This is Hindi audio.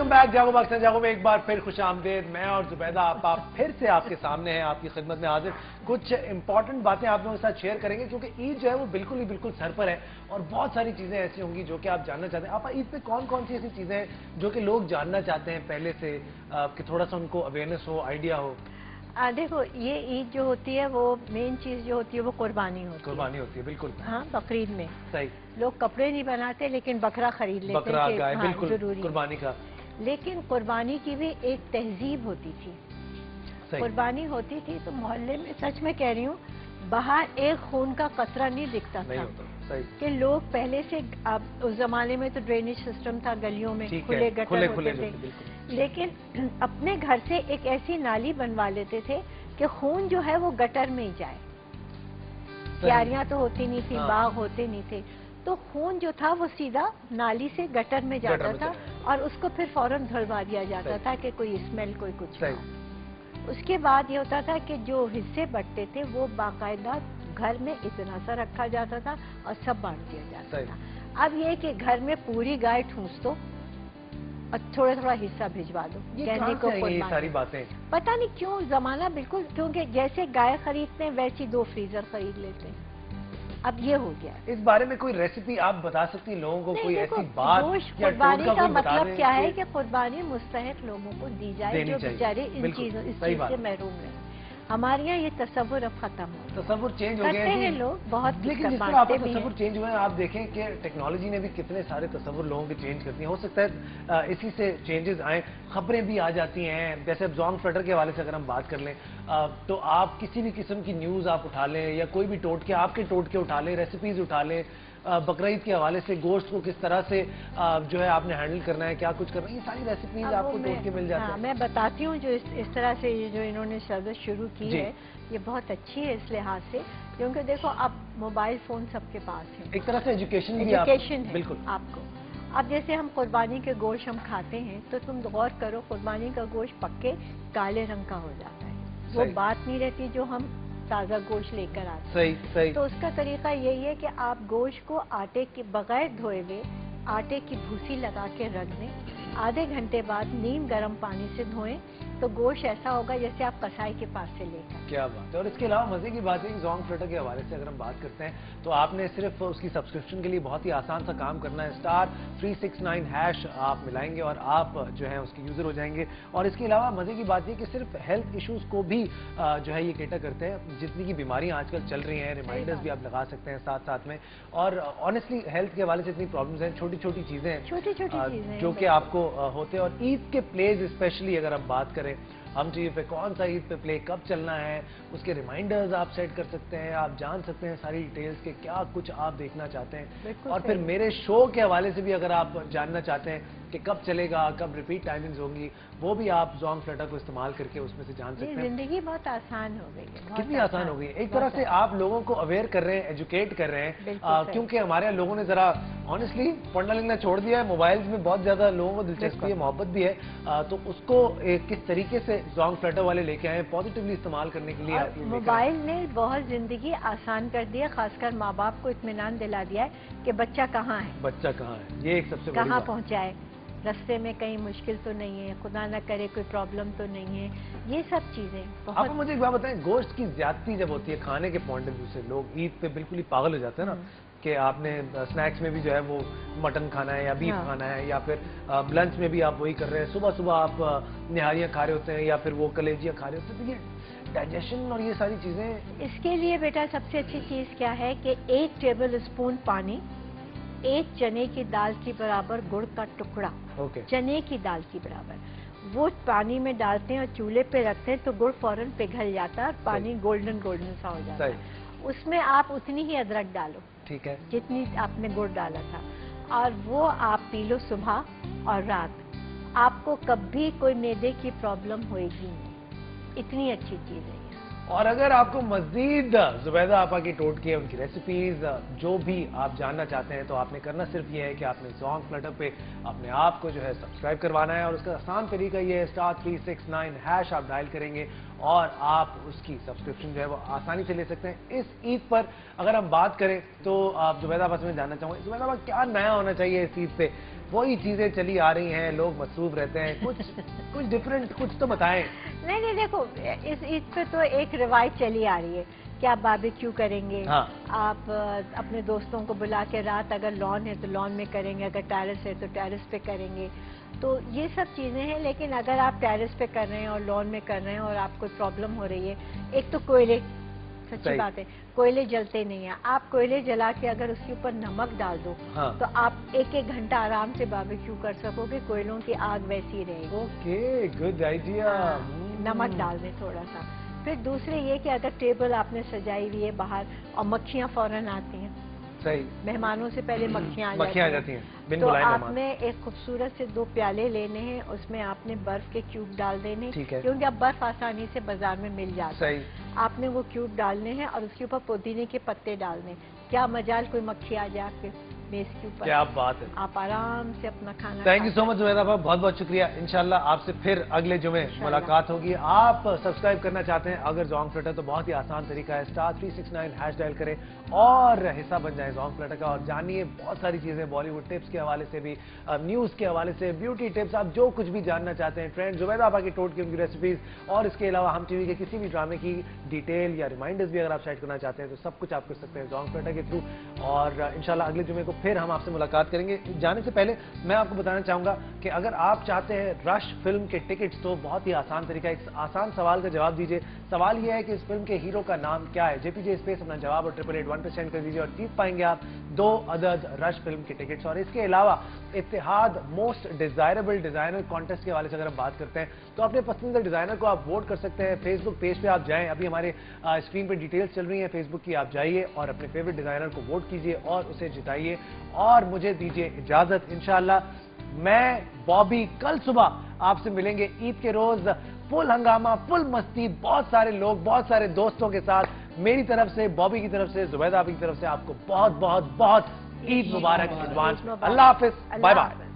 वेलकम बैक जागो पाकिस्तान जागो में एक बार फिर खुशामदीद। मैं और जुबैदा आपा फिर से आपके सामने हैं, आपकी खिदमत में हाजिर। कुछ इंपॉर्टेंट बातें आप लोगों के साथ शेयर करेंगे क्योंकि ईद जो है वो बिल्कुल ही बिल्कुल सर पर है और बहुत सारी चीजें ऐसी होंगी जो कि आप जानना चाहते हैं। आप ईद पे कौन कौन सी ऐसी चीजें हैं जो कि लोग जानना चाहते हैं पहले से, कि थोड़ा सा उनको अवेयरनेस हो, आइडिया हो? देखो, ये ईद जो होती है वो मेन चीज जो होती है वो कुर्बानी होती है बिल्कुल। हाँ, बकरीद में सही। लोग कपड़े नहीं बनाते लेकिन बकरा खरीद लेते बकरा हैं गाय, हाँ, बिल्कुल जरूरी कुर्बानी का। लेकिन कुर्बानी की भी एक तहजीब होती थी। कुर्बानी होती थी तो मोहल्ले में, सच में कह रही हूँ, बाहर एक खून का कतरा नहीं दिखता था। सही। कि लोग पहले से, अब उस जमाने में तो ड्रेनेज सिस्टम था, गलियों में खुले गटर होते थे, लेकिन अपने घर से एक ऐसी नाली बनवा लेते थे कि खून जो है वो गटर में ही जाए। क्यारियां तो होती नहीं थी, बाग होते नहीं थे, तो खून जो था वो सीधा नाली से गटर में जाता था और उसको फिर फौरन धुलवा दिया जाता था कि कोई स्मेल कोई कुछ ना। उसके बाद ये होता था कि जो हिस्से बंटते थे वो बाकायदा घर में इतना सा रखा जाता था और सब बांट दिया जाता था। अब ये कि घर में पूरी गाय ठूंस दो और थोड़ा थोड़ा हिस्सा भिजवा दो, कहने को ये सारी बातें पता नहीं क्यों जमाना बिल्कुल, क्योंकि जैसे गाय खरीदते हैं वैसी 2 फ्रीजर खरीद लेते हैं। अब ये हो गया। इस बारे में कोई रेसिपी आप बता सकती हैं लोगों को? कोई ऐसी बात? कुर्बानी का मतलब क्या है कि कुर्बानी मुस्तहिक लोगों को दी जाए जो बेचारे इन चीजों इस चीज से महरूम रहे। हमारे यहाँ ये तस्वुर अब खत्म हो, तस्वुर चेंज हो गया है लोग बहुत, लेकिन जिस तरह आपका तस्वुर चेंज हुआ है, आप देखें कि टेक्नोलॉजी ने भी कितने सारे तस्वुर लोगों के चेंज करती है। हो सकता है इसी से चेंजेस आए, खबरें भी आ जाती हैं। जैसे अब जॉन फ्लटर के हवाले से अगर हम बात कर लें तो आप किसी भी किस्म की न्यूज़ आप उठा लें या कोई भी टोटके, आपके टोटके उठा लें, रेसिपीज उठा लें, बकरीद के हवाले से गोश्त को किस तरह से जो है आपने हैंडल करना है, क्या कुछ करना है, ये सारी रेसिपीज आपको टोटके मिल जाते हैं। मैं बताती हूँ जो इस तरह से ये जो इन्होंने सर्विस शुरू की है ये बहुत अच्छी है इस लिहाज से, क्योंकि देखो अब मोबाइल फोन सबके पास है, एक तरह से एजुकेशन है बिल्कुल आपको। अब जैसे हम कुर्बानी के गोश्त हम खाते हैं तो तुम गौर करो, कुर्बानी का गोश्त पक्के काले रंग का हो जाता है, वो बात नहीं रहती जो हम ताज़ा गोश्त लेकर आते हैं। सही। तो उसका तरीका यही है कि आप गोश्त को आटे के बगैर धोए हुए आटे की भूसी लगा के रख दें, आधे घंटे बाद नीम गर्म पानी से धोएं तो गोश्त ऐसा होगा जैसे आप कसाई के पास से लेकर। क्या बात है। और इसके अलावा मजे की बात है कि जॉन फ्लटर के हवाले से अगर हम बात करते हैं तो आपने सिर्फ उसकी सब्सक्रिप्शन के लिए बहुत ही आसान सा काम करना है, *369# आप मिलाएंगे और आप जो है उसके यूजर हो जाएंगे। और इसके अलावा मजे की बात है कि सिर्फ हेल्थ इश्यूज को भी जो है ये केटर करते हैं, जितनी की बीमारियां आजकल चल रही हैं, रिमाइंडर्स भी आप लगा सकते हैं साथ साथ में। और ऑनेस्टली हेल्थ के हवाले से इतनी प्रॉब्लम्स हैं, छोटी छोटी चीजें हैं जो कि आपको होते हैं। और ईद के प्लेज स्पेशली अगर हम बात करें, हम टीवी पे कौन सा ईद पे प्ले कब चलना है, उसके रिमाइंडर्स आप सेट कर सकते हैं, आप जान सकते हैं सारी डिटेल्स के क्या कुछ आप देखना चाहते हैं। और फिर मेरे शो के हवाले से भी अगर आप जानना चाहते हैं कि कब चलेगा, कब रिपीट टाइमिंग्स होंगी, वो भी आप जॉन फ्लटर को इस्तेमाल करके उसमें से जान सकते हैं। जिंदगी बहुत आसान हो गई है, कितनी आसान हो गई है। एक तरह से आप लोगों को अवेयर कर रहे हैं, एजुकेट कर रहे हैं, क्योंकि हमारे यहाँ लोगों ने जरा ऑनेस्टली पढ़ना लिखना छोड़ दिया है, मोबाइल्स में बहुत ज्यादा लोगों को दिलचस्पी है, मोहब्बत भी है, तो उसको किस तरीके से जॉन फ्लटर वाले लेके आए पॉजिटिवली इस्तेमाल करने के लिए। मोबाइल ने बहुत जिंदगी आसान कर दी है, खासकर माँ बाप को इत्मीनान दिला दिया है कि बच्चा कहाँ है, ये एक सबसे कहाँ पहुँचा है, रास्ते में कहीं मुश्किल तो नहीं है, खुदा न करे कोई प्रॉब्लम तो नहीं है, ये सब चीजें। आप मुझे एक बात बताएं, गोश्त की ज्यादती जब होती है खाने के पॉइंट ऑफ व्यू से, लोग ईद पे बिल्कुल ही पागल हो जाते हैं ना कि आपने स्नैक्स में भी जो है वो मटन खाना है या बीफ खाना है, या फिर लंच में भी आप वही कर रहे हैं, सुबह सुबह आप निहारियां खा रहे होते हैं या फिर वो कलेजियां खा रहे होते हैं। तो ये डाइजेशन और ये सारी चीजें, इसके लिए बेटा सबसे अच्छी चीज क्या है कि 1 टेबल स्पून पानी, 1 चने की दाल की बराबर गुड़ का टुकड़ा, चने की दाल की बराबर, वो पानी में डालते हैं और चूल्हे पे रखते हैं तो गुड़ फौरन पिघल जाता है और पानी गोल्डन सा हो जाता है। उसमें आप उतनी ही अदरक डालो, ठीक है, जितनी आपने गुड़ डाला था, और वो आप पी लो सुबह और रात, आपको कभी कोई मैदे की प्रॉब्लम होएगी नहीं, इतनी अच्छी चीज है। और अगर आपको मजीद जुबैदा आपा की टोटके, उनकी रेसिपीज जो भी आप जानना चाहते हैं तो आपने करना सिर्फ ये है कि आपने जॉन फ्लटर पे अपने आप को जो है सब्सक्राइब करवाना है, और उसका आसान तरीका ये है, *369# आप डायल करेंगे और आप उसकी सब्सक्रिप्शन जो है वो आसानी से ले सकते हैं। इस ईद पर अगर हम बात करें तो आप जुबैदा बस में जानना चाहूँगा, जुबैदा क्या नया होना चाहिए इस ईद पे? वही चीजें चली आ रही हैं, लोग मसरूफ रहते हैं, कुछ डिफरेंट कुछ तो बताएं। नहीं, देखो इस ईद पे तो एक रिवायत चली आ रही है कि आप बारबेक्यू करेंगे। हाँ। आप अपने दोस्तों को बुला के रात अगर लॉन है तो लॉन में करेंगे, अगर टेरेस है तो टेरेस पे करेंगे। तो ये सब चीज़ें हैं, लेकिन अगर आप टेरेस पे कर रहे हैं और लॉन में कर रहे हैं और आपको प्रॉब्लम हो रही है, एक तो कोयले, सच्ची बात है कोयले जलते नहीं है। आप कोयले जला के अगर उसके ऊपर नमक डाल दो, हाँ। तो आप एक घंटा आराम से बारबेक्यू कर सकोगे, कोयलों की आग वैसी रहेगी। Okay, good idea. नमक डाल दें थोड़ा सा। फिर दूसरे ये कि अगर टेबल आपने सजाई हुई है बाहर और मक्खियां फौरन आती हैं, सही, मेहमानों से पहले मक्खियां आ जाती हैं, बिन तो बुलाए आपने एक खूबसूरत से 2 प्याले लेने हैं, उसमें आपने बर्फ के क्यूब डाल देने, क्योंकि अब बर्फ आसानी से बाजार में मिल जाता है। आपने वो क्यूब डालने हैं और उसके ऊपर पुदीने के पत्ते डालने। क्या मजाल कोई मक्खी आ जाए आपके मेज के ऊपर, क्या बात है, आप आराम से अपना खाना। Thank you so much Zubaida साहब, बहुत बहुत शुक्रिया। इंशाल्लाह आपसे फिर अगले जुमे मुलाकात होगी। आप सब्सक्राइब करना चाहते हैं अगर जोंग फ्लटर, तो बहुत ही आसान तरीका है, *369# डायल करें और हिस्सा बन जाए जोंग फ्लटर का और जानिए बहुत सारी चीजें, बॉलीवुड टिप्स के हवाले से भी, न्यूज के हवाले से, ब्यूटी टिप्स, आप जो कुछ भी जानना चाहते हैं, ट्रेंड, जुबैदा आपा की टोटके उनकी रेसिपीज, और इसके अलावा हम टीवी के किसी भी ड्रामे की डिटेल या रिमाइंडर्स भी अगर आप सेट करना चाहते हैं तो सब कुछ आप कर सकते हैं जोंग फ्लटर के थ्रू। और इंशाल्लाह अगले जुमे को फिर हम आपसे मुलाकात करेंगे। जाने से पहले मैं आपको बताना चाहूंगा कि अगर आप चाहते हैं रश फिल्म के टिकट्स, तो बहुत ही आसान तरीका है, एक आसान सवाल का जवाब दीजिए। सवाल यह है कि इस फिल्म के हीरो का नाम क्या है? JPJ स्पेस अपना जवाब और 8881 सेंड कर दीजिए और जीत पाएंगे आप 2 अदद रश फिल्म के टिकट्स। और इसके अलावा इत्तेहाद मोस्ट डिजायरेबल डिजाइनर कॉन्टेस्ट के हवाले से अगर हम बात करते हैं तो अपने पसंदीदा डिजाइनर को आप वोट कर सकते हैं। फेसबुक पेज पे आप जाएं, अभी हमारे स्क्रीन पे डिटेल्स चल रही हैं फेसबुक की, आप जाइए और अपने फेवरेट डिजाइनर को वोट कीजिए और उसे जिताइए। और मुझे दीजिए इजाजत, इंशाल्लाह मैं बॉबी कल सुबह आपसे मिलेंगे ईद के रोज, फुल हंगामा, फुल मस्ती, बहुत सारे लोग, बहुत सारे दोस्तों के साथ। मेरी तरफ से, बॉबी की तरफ से, जुबैदा की तरफ से आपको बहुत बहुत बहुत ईद मुबारक एडवांस। अल्लाह हाफिज, बाय बाय।